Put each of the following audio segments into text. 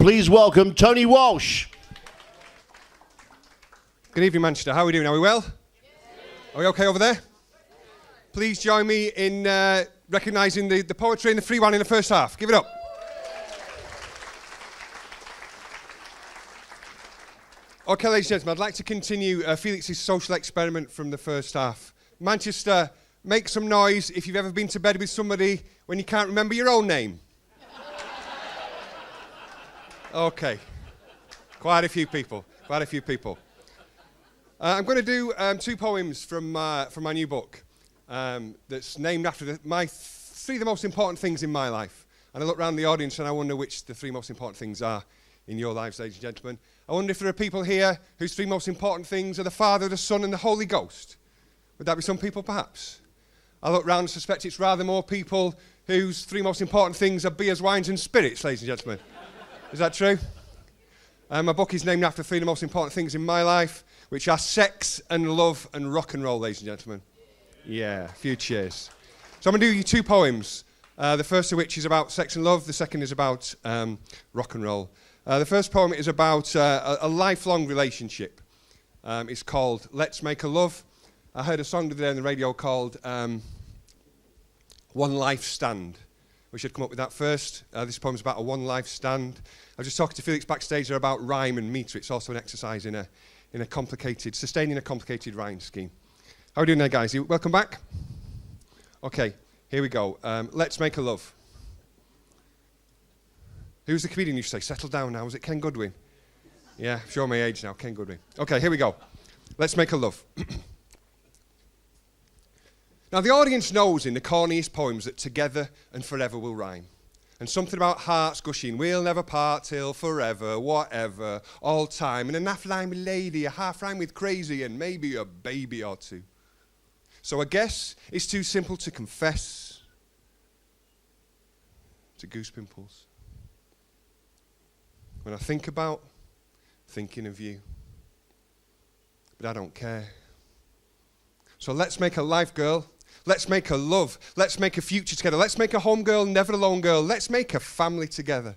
Please welcome Tony Walsh. Good evening, Manchester. How are we doing? Are we well? Are we okay over there? Please join me in recognising the poetry and the free one in the first half. Give it up. Okay, ladies and gentlemen, I'd like to continue Felix's social experiment from the first half. Manchester, make some noise if you've ever been to bed with somebody when you can't remember your own name. Okay. Quite a few people. I'm going to do two poems from my new book that's named after my three of the most important things in my life. And I look around the audience and I wonder which the three most important things are in your lives, ladies and gentlemen. I wonder if there are people here whose three most important things are the Father, the Son, and the Holy Ghost. Would that be some people, perhaps? I look around and suspect it's rather more people whose three most important things are beers, wines, and spirits, ladies and gentlemen. Is that true? My book is named after three of the most important things in my life, which are sex and love and rock and roll, ladies and gentlemen. Yeah, a few cheers. So I'm going to do you two poems, the first of which is about sex and love, the second is about rock and roll. The first poem is about a lifelong relationship. It's called Let's Make a Love. I heard a song the other day on the radio called One Life Stand. We should come up with that first. This poem's about a one life stand. I was just talking to Felix backstage there about rhyme and meter. It's also an exercise in a complicated, sustaining a complicated rhyme scheme. How are we doing there, guys? Welcome back? Okay, here we go. Let's make a love. Who's the comedian you say? Settle down now. Was it Ken Goodwin? Yeah, show my age now. Ken Goodwin. Okay, here we go. Let's make a love. Now, the audience knows in the corniest poems that together and forever will rhyme. And something about hearts gushing, we'll never part till forever, whatever, all time. And a naff line with lady, a half rhyme with crazy, and maybe a baby or two. So I guess it's too simple to confess to goose pimples when I think about thinking of you. But I don't care. So let's make a life, girl. Let's make a love. Let's make a future together. Let's make a home girl, never alone girl. Let's make a family together.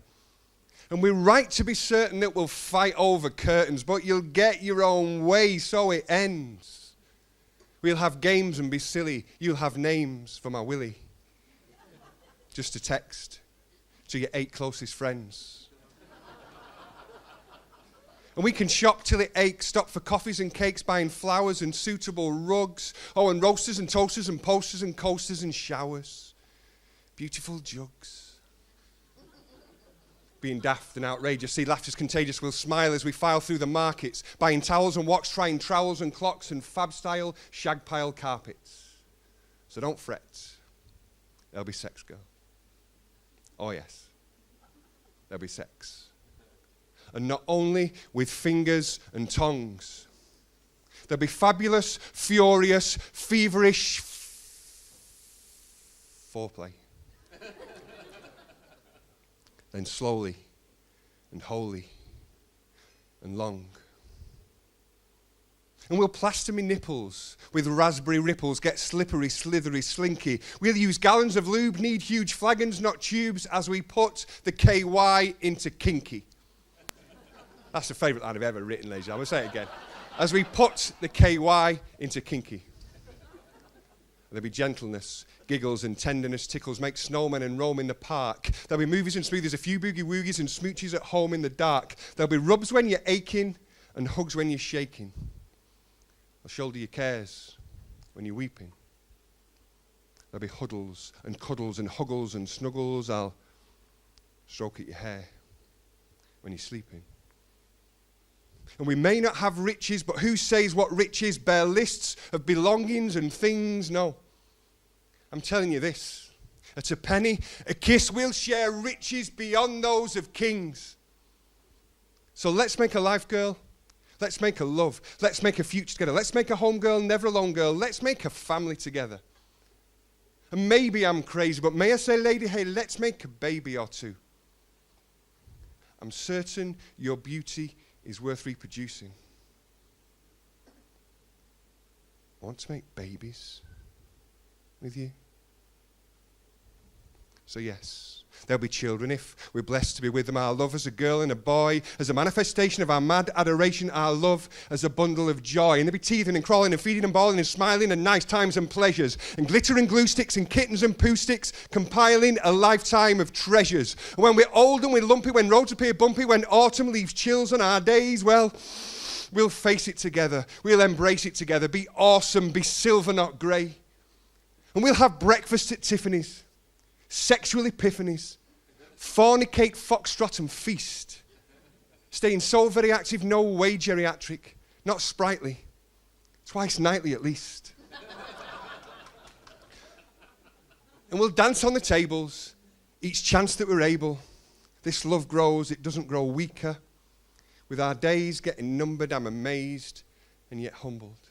And we're right to be certain that we'll fight over curtains, but you'll get your own way, so it ends. We'll have games and be silly. You'll have names for my Willie. Just a text to your 8 closest friends. And we can shop till it aches, stop for coffees and cakes, buying flowers and suitable rugs. Oh, and roasters and toasters and posters and coasters and showers. Beautiful jugs. Being daft and outrageous, see, laughter's contagious. We'll smile as we file through the markets, buying towels and wax, trying trowels and clocks and fab-style shag-pile carpets. So don't fret. There'll be sex, girl. Oh, yes. There'll be sex. And not only with fingers and tongues. There'll be fabulous, furious, feverish foreplay. Then slowly and holy and long. And we'll plaster me nipples with raspberry ripples, get slippery, slithery, slinky. We'll use gallons of lube, need huge flagons, not tubes, as we put the KY into kinky. That's the favourite line I've ever written, ladies. I'm going to say it again. As we put the KY into kinky. There'll be gentleness, giggles and tenderness, tickles, make snowmen and roam in the park. There'll be movies and smoothies, a few boogie-woogies and smoochies at home in the dark. There'll be rubs when you're aching and hugs when you're shaking. I'll shoulder your cares when you're weeping. There'll be huddles and cuddles and huggles and snuggles. I'll stroke at your hair when you're sleeping. And we may not have riches, but who says what riches bear lists of belongings and things? No. I'm telling you this. At a penny, a kiss, we'll share riches beyond those of kings. So let's make a life, girl. Let's make a love. Let's make a future together. Let's make a home girl, never alone girl. Let's make a family together. And maybe I'm crazy, but may I say, lady, hey, let's make a baby or two. I'm certain your beauty is worth reproducing. I want to make babies with you. So yes, there'll be children if we're blessed to be with them. Our love as a girl and a boy, as a manifestation of our mad adoration, our love as a bundle of joy. And there'll be teething and crawling and feeding and bawling and smiling and nice times and pleasures and glitter and glue sticks and kittens and poo sticks, compiling a lifetime of treasures. And when we're old and we're lumpy, when roads appear bumpy, when autumn leaves chills on our days, well, we'll face it together. We'll embrace it together. Be awesome. Be silver, not grey. And we'll have breakfast at Tiffany's. Sexual epiphanies, fornicate, foxtrot and feast, staying so very active, no way geriatric, not sprightly, twice nightly at least. And we'll dance on the tables, each chance that we're able. This love grows, it doesn't grow weaker. With our days getting numbered, I'm amazed and yet humbled.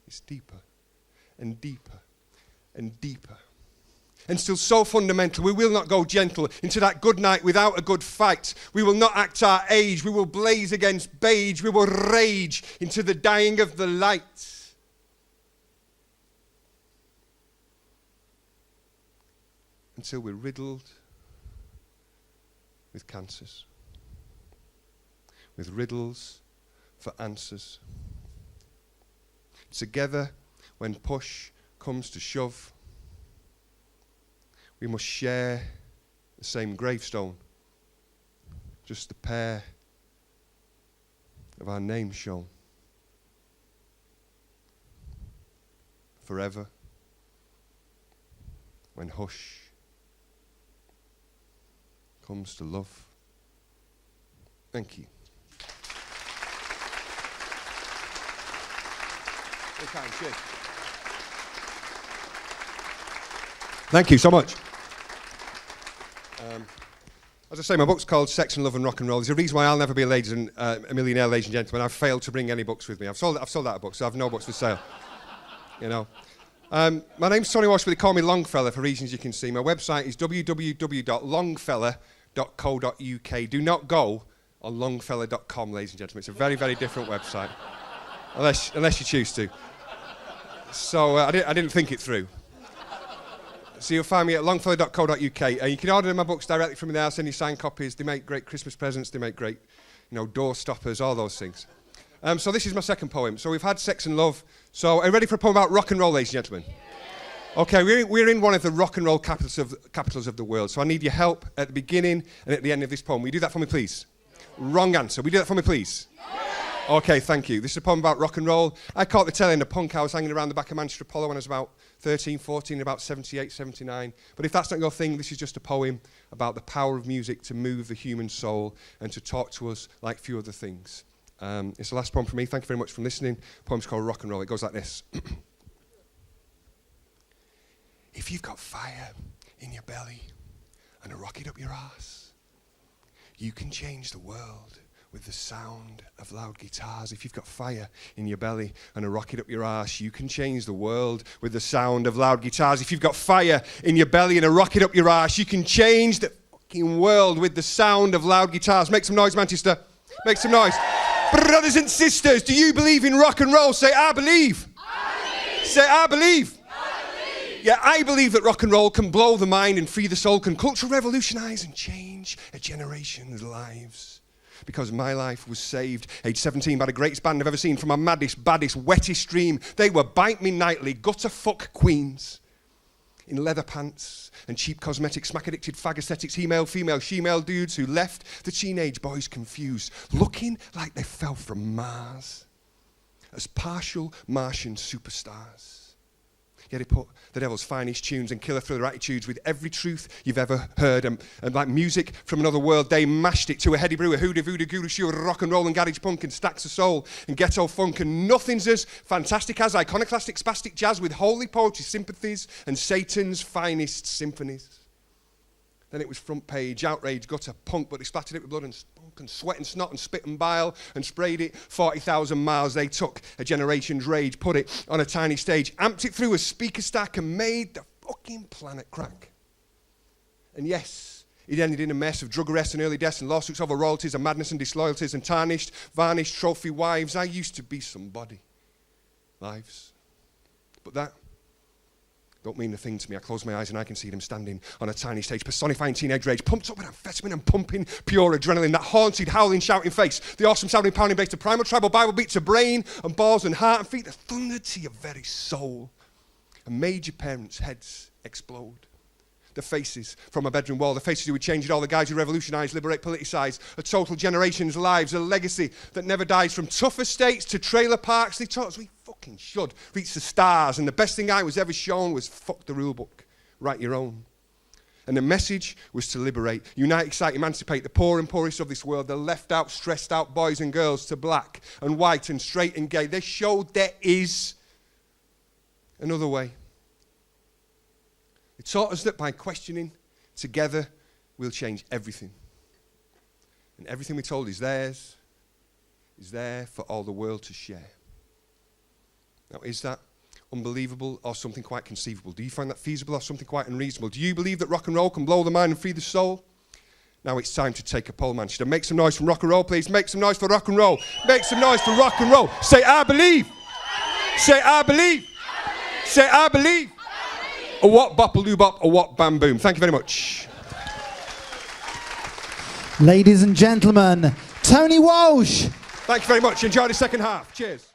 It's deeper and deeper and deeper. And still so fundamental, we will not go gentle into that good night without a good fight. We will not act our age. We will blaze against beige. We will rage into the dying of the light. Until we're riddled with cancers. With riddles for answers. Together, when push comes to shove, we must share the same gravestone, just the pair of our names shown. Forever, when hush comes to love. Thank you. Cheers. Thank you so much. As I say, my book's called Sex and Love and Rock and Roll. There's a reason why I'll never be a millionaire, ladies and gentlemen. I've failed to bring any books with me. I've sold out a book, so I have no books for sale. You know. My name's Tony Walsh, but they call me Longfella for reasons you can see. My website is www.longfella.co.uk. Do not go on longfella.com, ladies and gentlemen. It's a very, very different website, unless you choose to. So I didn't think it through. So you'll find me at longfella.co.uk. You can order my books directly from there. I'll send you signed copies. They make great Christmas presents. They make great, door stoppers, all those things. So this is my second poem. So we've had sex and love. So are you ready for a poem about rock and roll, ladies and gentlemen? Yeah. Okay, we're in one of the rock and roll capitals of the world. So I need your help at the beginning and at the end of this poem. Will you do that for me, please? Yeah. Wrong answer. Will you do that for me, please? Yeah. Okay, thank you. This is a poem about rock and roll. I caught the tail end of punk. I was hanging around the back of Manchester Apollo when I was about 13, 14, about 78, 79. But if that's not your thing, this is just a poem about the power of music to move the human soul and to talk to us like few other things. It's the last poem from me. Thank you very much for listening. The poem's called Rock and Roll. It goes like this. If you've got fire in your belly and a rocket up your arse, you can change the world with the sound of loud guitars. If you've got fire in your belly and a rocket up your arse, you can change the world with the sound of loud guitars. If you've got fire in your belly and a rocket up your arse, you can change the fucking world with the sound of loud guitars. Make some noise, Manchester. Make some noise. Brothers and sisters, do you believe in rock and roll? Say, I believe. I believe. Say, I believe. I believe. Yeah, I believe that rock and roll can blow the mind and free the soul, can culture revolutionize and change a generation's lives. Because my life was saved, age 17, by the greatest band I've ever seen, from my maddest, baddest, wettest dream. They were Bite Me Nightly, gutter fuck queens. In leather pants and cheap cosmetics, smack-addicted fag aesthetics, he-male, female, she-male dudes who left the teenage boys confused, looking like they fell from Mars as partial Martian superstars. Yet he put the devil's finest tunes and killer thriller attitudes with every truth you've ever heard. And like music from another world, they mashed it to a heady brew, a hoodoo, voodoo, guru, shoe, rock and roll and garage punk and stacks of soul and ghetto funk. And nothing's as fantastic as iconoclastic, spastic jazz with holy poetry sympathies and Satan's finest symphonies. Then it was front page, outrage, gutter, punk, but they splattered it with blood and spunk and sweat and snot and spit and bile and sprayed it 40,000 miles. They took a generation's rage, put it on a tiny stage, amped it through a speaker stack and made the fucking planet crack. And yes, it ended in a mess of drug arrests and early deaths and lawsuits over royalties and madness and disloyalties and tarnished, varnished trophy wives. I used to be somebody. Lives. But that don't mean a thing to me. I close my eyes and I can see them standing on a tiny stage, personifying teenage rage, pumped up with amphetamine and pumping pure adrenaline, that haunted, howling, shouting face, the awesome sounding, pounding bass, the primal tribal Bible beat to brain and balls and heart and feet, the thunder to your very soul. And made your parents' heads explode. The faces from a bedroom wall, the faces who would change it all, the guys who revolutionised, liberate, politicise, a total generation's lives, a legacy that never dies. From tough estates to trailer parks, they taught us we fucking should reach the stars. And the best thing I was ever shown was fuck the rule book, write your own. And the message was to liberate, unite, excite, emancipate the poor and poorest of this world, the left out, stressed out boys and girls, to black and white and straight and gay. They showed there is another way. It taught us that by questioning together, we'll change everything. And everything we're told is theirs, is there for all the world to share. Now, is that unbelievable or something quite conceivable? Do you find that feasible or something quite unreasonable? Do you believe that rock and roll can blow the mind and free the soul? Now it's time to take a poll, Manchester. Make some noise from rock and roll, please. Make some noise for rock and roll. Make some noise for rock and roll. Say, I believe. Say, I believe. Say, I believe. A what bop-a-loo bop, a what bam boom. Thank you very much. Ladies and gentlemen, Tony Walsh. Thank you very much. Enjoy the second half. Cheers.